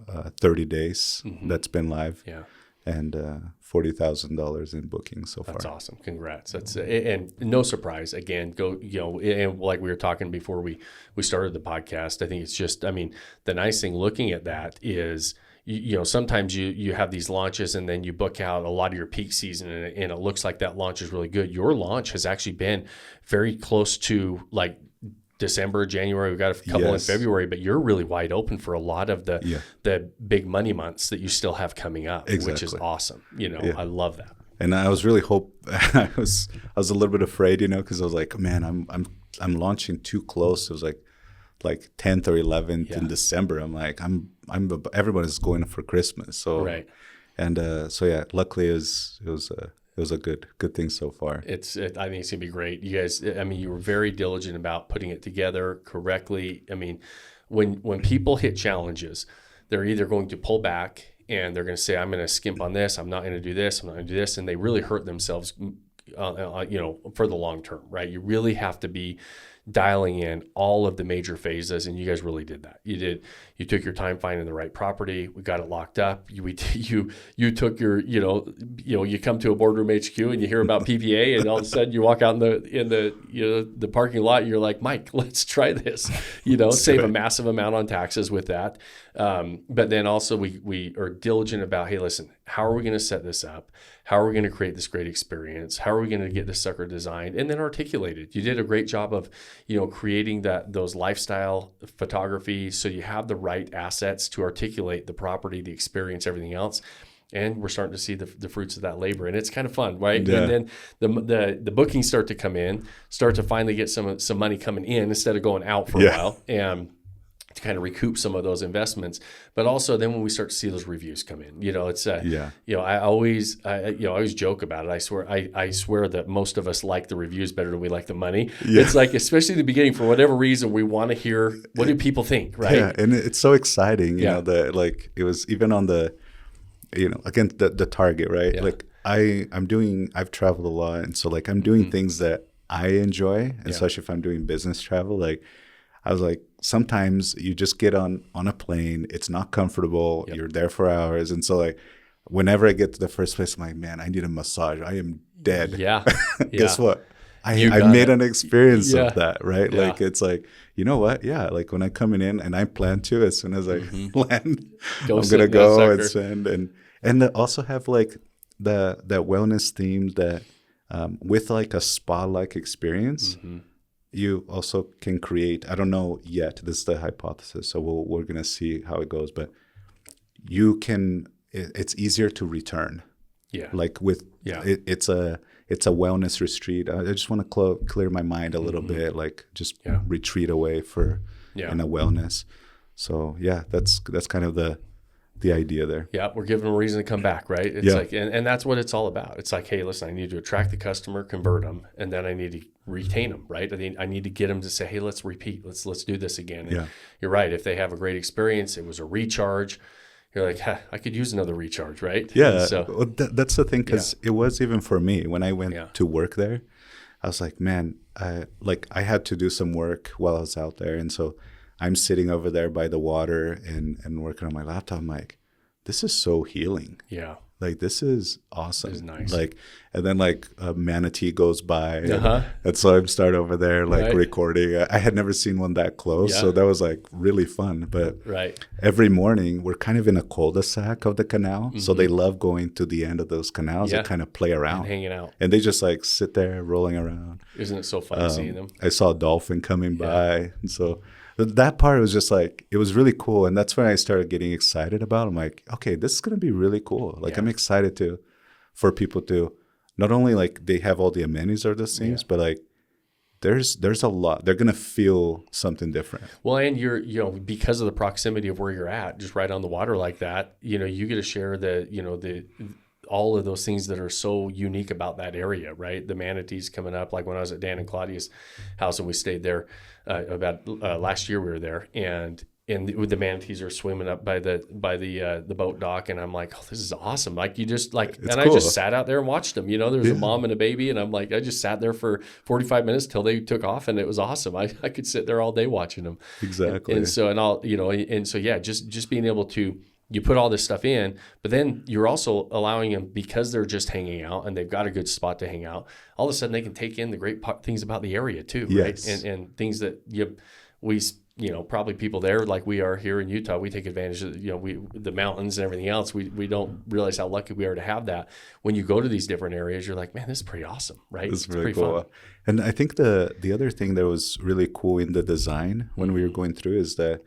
30 days that's been live. Yeah. And $40,000 in bookings so far. That's awesome. Congrats. That's and no surprise. Again, and like we were talking before we started the podcast, I think it's just, the nice thing looking at that is, sometimes you have these launches and then you book out a lot of your peak season and it looks like that launch is really good. Your launch has actually been very close to like December, January. We've got a couple in February, but you're really wide open for a lot of the big money months that you still have coming up, which is awesome. I love that. And I was really I was a little bit afraid, because I was like, man, I'm launching too close. It was like 10th or 11th in December. I'm like, everyone is going for Christmas. So, right. And so yeah, luckily it was a good thing so far. I think it's gonna be great. You guys, I mean, you were very diligent about putting it together correctly. I mean, when people hit challenges, they're either going to pull back and they're going to say, I'm going to skimp on this. I'm not going to do this. I'm not going to do this. And they really hurt themselves, for the long term, right? You really have to be dialing in all of the major phases, and you guys really did that. You took your time finding the right property. We got it locked up. You took your, you come to a boardroom HQ and you hear about PPA, and all of a sudden you walk out in the parking lot and you're like, Mike, let's try this, save a massive amount on taxes with that. But then also we are diligent about, hey, listen, how are we going to set this up? How are we going to create this great experience? How are we going to get this sucker designed and then articulated? You did a great job of, creating those lifestyle photography. So you have the right assets to articulate the property, the experience, everything else. And we're starting to see the fruits of that labor, and it's kind of fun, right? Yeah. And then the bookings start to come in, start to finally get some money coming in instead of going out for a while, and to kind of recoup some of those investments. But also then when we start to see those reviews come in, it's I always joke about it. I swear that most of us like the reviews better than we like the money. Yeah. It's like, especially at the beginning, for whatever reason, we want to hear, what do people think, right? Yeah, and it's so exciting, you know, that like it was even on the, again, the target, right? Yeah. Like I've traveled a lot, and so like I'm doing things that I enjoy, especially if I'm doing business travel. Like I was like, sometimes you just get on a plane, it's not comfortable, you're there for hours. And so like, whenever I get to the first place, I'm like, man, I need a massage. I am dead. Yeah. Guess what? I made an experience of that, right? Yeah. Like, it's like, you know what? Yeah. Like when I'm coming in, and I plan to, as soon as I land, I'm going to go and spend. And also have like that wellness theme that with like a spa-like experience, you also can create, I don't know yet, this is the hypothesis, so we're going to see how it goes, but it's easier to return. Yeah. Like it's a wellness retreat. I just want to clear my mind a little bit, like just retreat away in a wellness. So yeah, that's kind of the idea there. Yeah, we're giving them a reason to come back, right? It's like, and that's what it's all about. It's like, hey, listen, I need to attract the customer, convert them, and then I need to retain them, right? I need to get them to say, hey, let's repeat, let's do this again. And you're right. If they have a great experience, it was a recharge, you're like, I could use another recharge, right? Yeah. So well, that's the thing, because it was even for me when I went to work there. I was like, man, I had to do some work while I was out there, and so I'm sitting over there by the water and working on my laptop. I'm like, this is so healing. Yeah. Like, this is awesome. This is nice. Like, and then like a manatee goes by. And so I'm start over there recording. I had never seen one that close. So that was like really fun. But every morning we're kind of in a cul-de-sac of the canal. So they love going to the end of those canals and kind of play around. And hanging out. And they just like sit there rolling around. Isn't it so fun seeing them? I saw a dolphin coming by. And so that part was just like, it was really cool. And that's when I started getting excited about it. I'm like, okay, this is going to be really cool. Like, I'm excited for people to not only like they have all the amenities or those things, but like there's a lot. They're going to feel something different. Well, and you're, because of the proximity of where you're at, just right on the water like that, you get to share all of those things that are so unique about that area, right? The manatees coming up, like when I was at Dan and Claudia's house and we stayed there about last year, we were there, and the manatees are swimming up by the boat dock, and I'm like, oh, this is awesome. Like, you just like, it's cool. I just sat out there and watched them. There's a mom and a baby, and I'm like, I just sat there for 45 minutes till they took off, and it was awesome. I could sit there all day watching them. Exactly. And so just being able to. You put all this stuff in, but then you're also allowing them, because they're just hanging out and they've got a good spot to hang out, all of a sudden they can take in the great things about the area too, right? And things that we probably people there, like we are here in Utah, we take advantage of, the mountains and everything else. We don't realize how lucky we are to have that. When you go to these different areas, you're like, man, this is pretty awesome, right? It's really cool. Fun. And I think the other thing that was really cool in the design when we were going through is that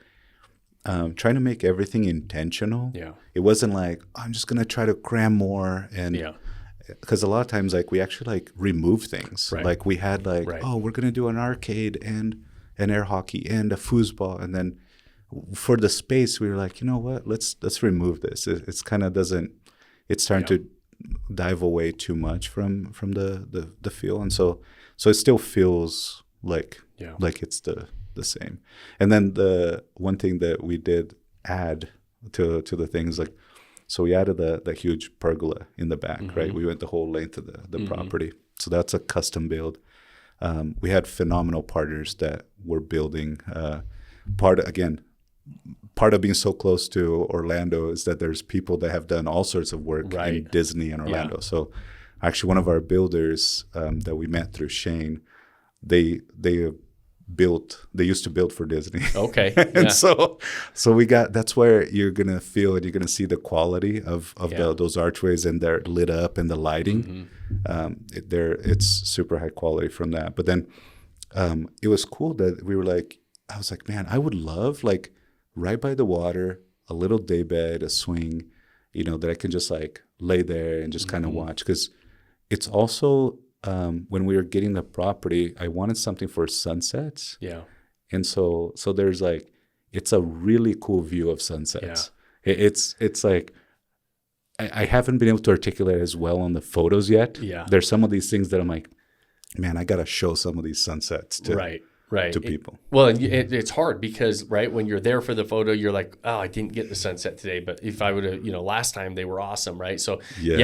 trying to make everything intentional. Yeah. It wasn't like, I'm just going to try to cram more. And because a lot of times, like, we actually like remove things. Right. Like we had like, oh, we're going to do an arcade and an air hockey and a foosball. And then for the space, we were like, you know what, let's remove this. It's kind of doesn't it's starting to dive away too much from the feel, and so it still feels like it's the same. And then the one thing that we did add to the things, like, so we added the huge pergola in the back, right? We went the whole length of the property, so that's a custom build. We had phenomenal partners that were building. Part of being so close to Orlando is that there's people that have done all sorts of work in Disney and Orlando. So actually one of our builders that we met through Shane, they used to build for Disney. Okay. And so that's where you're going to feel and you're going to see the quality of those archways, and they're lit up, and the lighting. It's super high quality from that. But then it was cool that we were like, I was like, man, I would love, like, right by the water, a little day bed, a swing, that I can just like lay there and just kind of watch. Because it's also, when we were getting the property, I wanted something for sunsets. Yeah. And so there's like, it's a really cool view of sunsets. Yeah. It's like, I haven't been able to articulate as well on the photos yet. Yeah. There's some of these things that I'm like, man, I got to show some of these sunsets to people. It's hard because, when you're there for the photo, you're like, oh, I didn't get the sunset today, but if I would have, last time they were awesome, right? So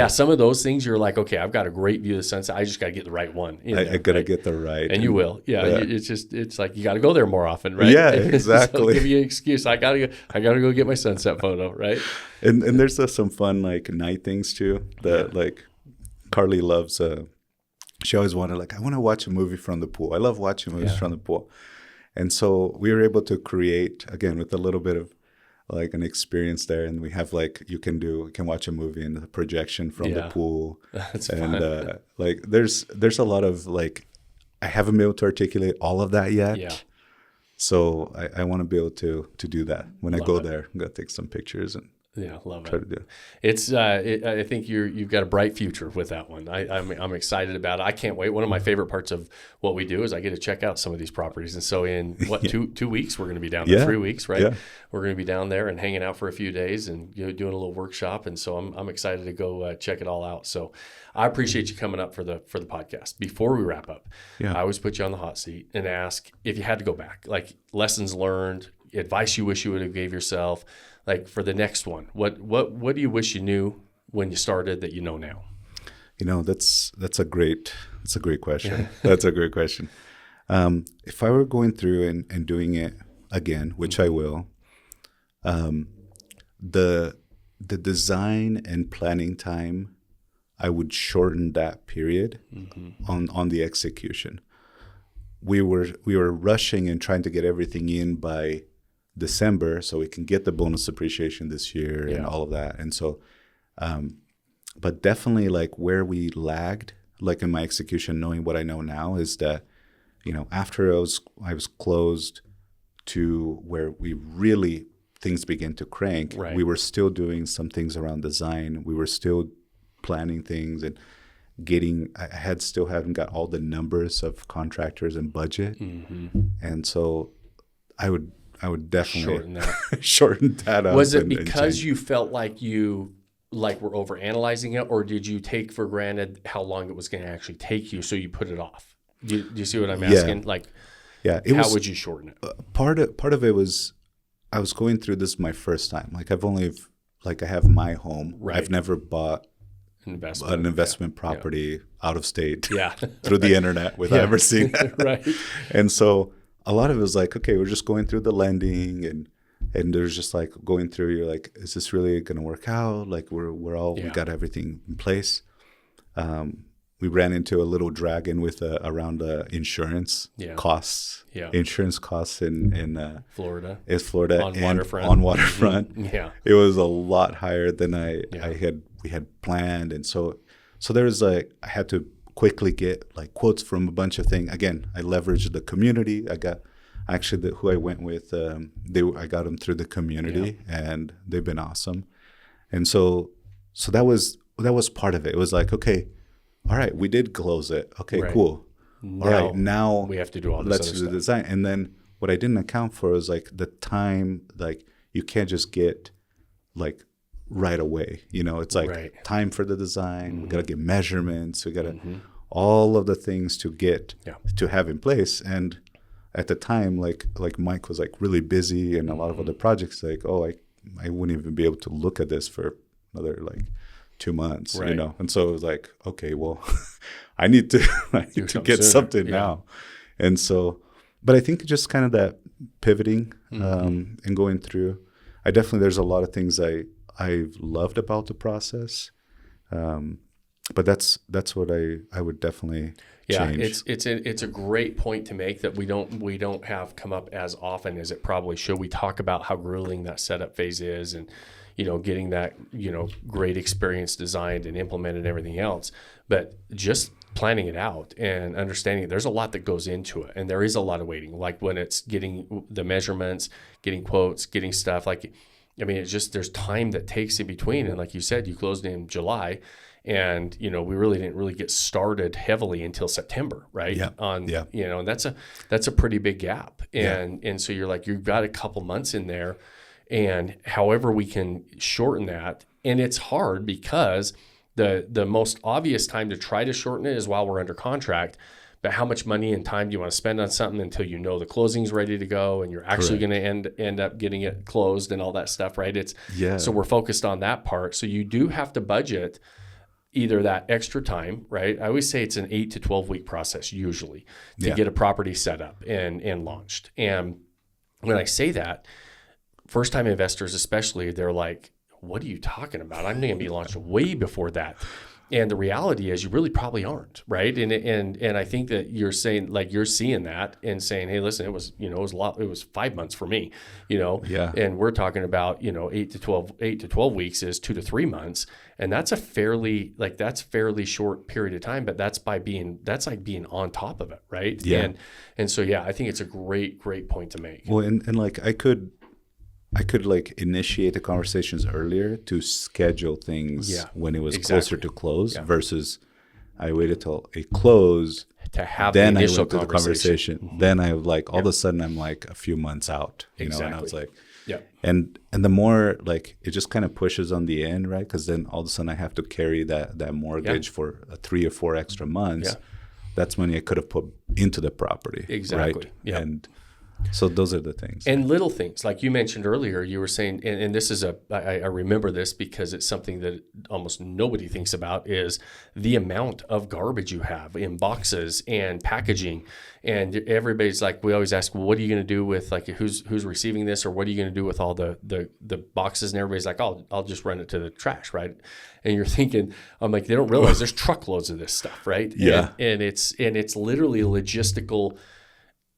some of those things you're like, okay, I've got a great view of the sunset. I just got to get the right one. I got to get the right. And you will. Yeah. It's like, you got to go there more often, right? Yeah, exactly. So give you an excuse. I got to go get my sunset photo, right? And there's some fun, like, night things too that like Carly loves. She always wanted, like, I want to watch a movie from the pool. I love watching movies from the pool. And so we were able to create, again, with a little bit of like an experience there. And we have like, you can watch a movie in the projection from the pool. That's fun. Like there's a lot of, like, I haven't been able to articulate all of that yet. Yeah. So I want to be able to do that. When I go there, I'm going to take some pictures and love it. To do. It's I think you've got a bright future with that one. I'm excited about it. I can't wait. One of my favorite parts of what we do is I get to check out some of these properties. And so in 2 weeks we're going to be down there, 3 weeks, right? Yeah. We're going to be down there and hanging out for a few days and doing a little workshop. And so I'm excited to go check it all out. So I appreciate you coming up for the podcast. Before we wrap up, I always put you on the hot seat and ask if you had to go back, like lessons learned, advice you wish you would have gave yourself. Like for the next one, what do you wish you knew when you started that you know now? That's a great question. That's a great question. If I were going through and doing it again, which I will, the design and planning time, I would shorten that period on the execution. We were rushing and trying to get everything in by December so we can get the bonus appreciation this year and all of that. And so, but definitely like where we lagged, like in my execution, knowing what I know now is that, after I was closed to where we really, things began to crank, we were still doing some things around design. We were still planning things and I still haven't got all the numbers of contractors and budget. And so I would definitely shorten that up. Was it because you felt like you were overanalyzing it, or did you take for granted how long it was going to actually take you, so you put it off? Do you see what I'm asking? How would you shorten it? Part of it was I was going through this my first time. Like I have my home. Right. I've never bought an investment property out of state through the internet without ever seeing it. Right. And so a lot of it was like, okay, we're just going through the lending and there's just like going through, you're like, is this really going to work out? Like we got everything in place. We ran into a little dragon with around insurance costs. Yeah. Insurance costs in Florida. It's Florida on waterfront. On waterfront. It was a lot higher than we had planned, and so there was I had to quickly get like quotes from a bunch of things. Again, I leveraged the community. I got who I went with. I got them through the community, and they've been awesome. And so that was part of it. It was like, okay, all right, we did close it. Okay, cool. All right, now we have to do all this. Let's do the design. And then what I didn't account for was like the time. Like you can't just get like right away. It's like Right. time for the design. We got to get measurements. We got to all of the things to get to have in place. And at the time, like Mike was like really busy and a lot of other projects, like, I wouldn't even be able to look at this for another like 2 months, Right. And so it was like, okay, well, I need to get sooner. something Yeah. now. And so, but I think just kind of that pivoting and going through, there's a lot of things I've loved about the process. But that's what I would definitely change. It's a great point to make that we don't have come up as often as it probably should. We talk about how grueling that setup phase is, and getting that great experience designed and implemented and everything else. But just planning it out and understanding there's a lot that goes into it, and there is a lot of waiting. Like when it's getting the measurements, getting quotes, getting stuff. Like, I mean, it's just there's time that takes in between. And like you said, you closed in July. And, we really didn't get started heavily until September, right? Yeah. And that's a pretty big gap. And so you're like, you've got a couple months in there, and however we can shorten that. And it's hard because the most obvious time to try to shorten it is while we're under contract. But how much money and time do you want to spend on something until the closing's ready to go and you're actually going to end up getting it closed and all that stuff, right? So we're focused on that part. So you do have to budget either that extra time, right? I always say it's an 8 to 12 week process usually to get a property set up and launched. And when I say that, first time investors especially, they're like, what are you talking about? I'm going to be launched way before that. And the reality is you really probably aren't, right? And I think that you're saying, like, you're seeing that and saying, hey, listen, it was a lot. It was 5 months for me, and we're talking about, 8 to 12 weeks is 2 to 3 months. And that's fairly short period of time, but that's like being on top of it. Right. Yeah. And so, I think it's a great point to make. Well, and like I could like initiate the conversations earlier to schedule things when it was closer to close versus I waited till it closed to have then the I initial went to the conversation. Then I like all of a sudden I'm like a few months out, and I was like, and the more like it just kind of pushes on the end, right? Because then all of a sudden I have to carry that mortgage for 3 or 4 extra months. That's money I could have put into the property, right? And so those are the things. And little things, like you mentioned earlier, you were saying, and this is I remember this because it's something that almost nobody thinks about, is the amount of garbage you have in boxes and packaging. And everybody's like, we always ask, well, what are you going to do with, like, who's receiving this, or what are you going to do with all the boxes? And everybody's like, I'll just run it to the trash, right? And you're thinking, I'm like, they don't realize there's truckloads of this stuff, right? And it's literally a logistical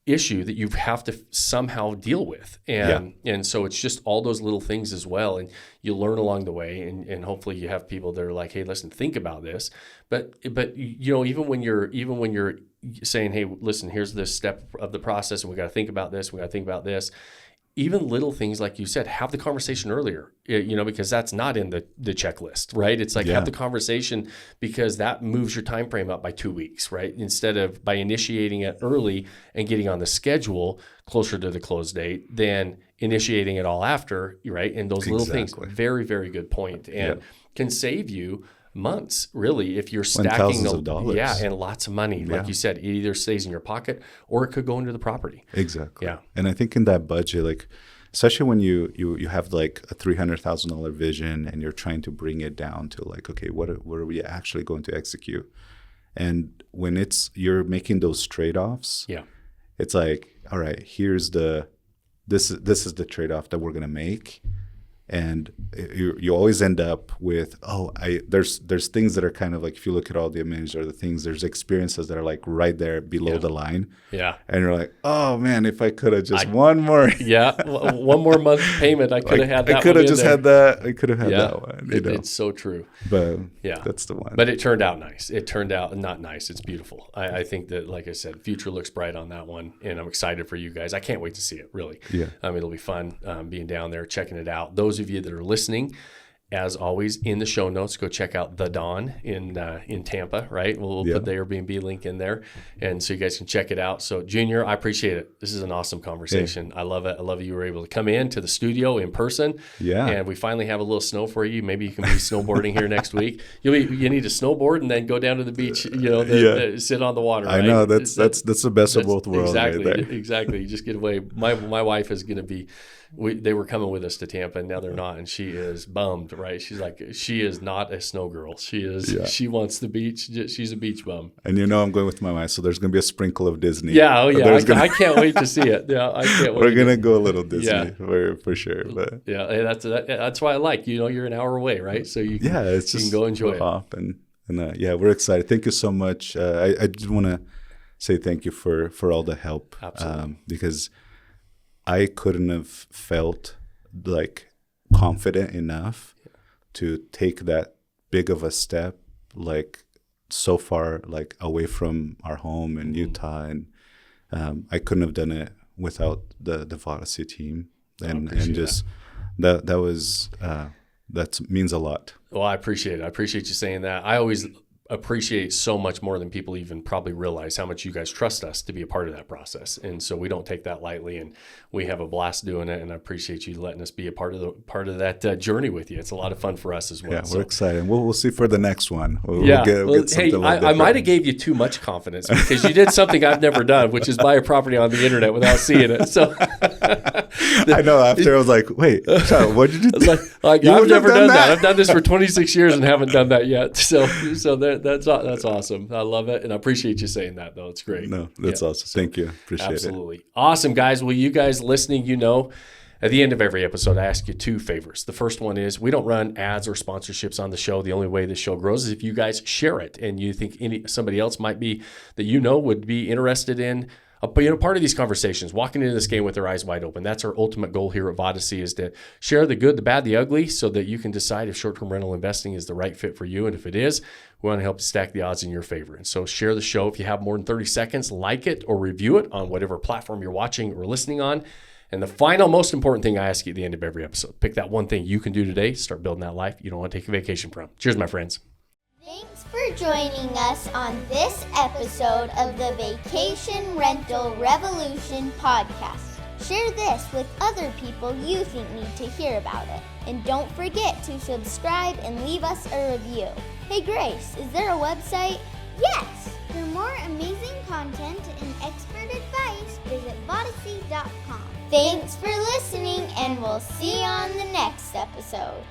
issue that you have to somehow deal with. And so it's just all those little things as well. And you learn along the way, and hopefully you have people that are like, hey, listen, think about this. But even when you're saying, hey, listen, here's this step of the process, and we got to think about this, even little things, like you said, have the conversation earlier, because that's not in the checklist, right? It's like, have the conversation, because that moves your time frame up by 2 weeks, right? Instead of by initiating it early and getting on the schedule closer to the close date, than initiating it all after, right? And those little things, very, very good point, and can save you months, really, if you're stacking thousands of dollars. And lots of money. Like you said, it either stays in your pocket or it could go into the property. Exactly. And I think in that budget, like, especially when you have like a $300,000 vision and you're trying to bring it down to like, okay, what are we actually going to execute? And when you're making those trade-offs, it's like, all right, here's this is the trade-off that we're going to make. And you always end up with, there's things that are kind of like, if you look at all the images or the things, there's experiences that are like right there below the line. And you're like, oh man, if I could have just one more. One more month payment, I could have had that. I could have just had that. I could have had that one. It's so true. But that's the one. But it turned out nice. It turned out not nice. It's beautiful. I think that, like I said, future looks bright on that one. And I'm excited for you guys. I can't wait to see it, really. It'll be fun being down there, checking it out. Those of you that are listening, as always, in the show notes, go check out The Dawn in Tampa, right? We'll put the Airbnb link in there, and so you guys can check it out. So, Junior, I appreciate it. This is an awesome conversation. I love it. I love you were able to come in to the studio in person. Yeah. And we finally have a little snow for you. Maybe you can be snowboarding here next week. You need to snowboard and then go down to the beach, sit on the water. Right? I know that's the best of both worlds. Exactly. Right there. Exactly. You just get away. My wife is going to be, they were coming with us to Tampa, and now they're not, and she is bummed, right? She's like, she is not a snow girl. She is. Yeah. She wants the beach. She's a beach bum. And I'm going with my wife, so there's going to be a sprinkle of Disney. Yeah, I can't wait to see it. Yeah, I can't wait. We're going to go a little Disney for sure. But yeah, that's why I like, you're an hour away, right? So you can, it's just you can go enjoy it. Off and we're excited. Thank you so much. I just want to say thank you for all the help. Absolutely. Because I couldn't have felt like confident enough to take that big of a step, like so far, like away from our home in Utah, and I couldn't have done it without the Vodyssey team, and just that was that means a lot. Well, I appreciate it. I appreciate you saying that. I always appreciate so much more than people even probably realize how much you guys trust us to be a part of that process, and so we don't take that lightly, and we have a blast doing it, and I appreciate you letting us be a part of that journey with you. It's a lot of fun for us as well. Yeah, we're excited. We'll see for the next one. We'll get something I might have gave you too much confidence, because you did something I've never done, which is buy a property on the internet without seeing it. So I know. After I was like, wait, what did you do? I've never done that. I've done this for 26 years and haven't done that yet. So that's awesome. I love it, and I appreciate you saying that, though. It's great. No, that's awesome. Thank you. Appreciate it. Absolutely. Awesome, guys. Well, you guys listening, at the end of every episode, I ask you two favors. The first one is we don't run ads or sponsorships on the show. The only way the show grows is if you guys share it, and you think somebody else might be that would be interested in part of these conversations, walking into this game with their eyes wide open. That's our ultimate goal here at Vodyssey, is to share the good, the bad, the ugly, so that you can decide if short-term rental investing is the right fit for you. And if it is, we want to help you stack the odds in your favor. And so share the show. If you have more than 30 seconds, like it or review it on whatever platform you're watching or listening on. And the final, most important thing I ask you at the end of every episode, pick that one thing you can do today, start building that life you don't want to take a vacation from. Cheers, my friends. Thanks for joining us on this episode of the Vacation Rental Revolution podcast. Share this with other people you think need to hear about it. And don't forget to subscribe and leave us a review. Hey Grace, is there a website? Yes! For more amazing content and expert advice, visit Vodyssey.com. Thanks for listening, and we'll see you on the next episode.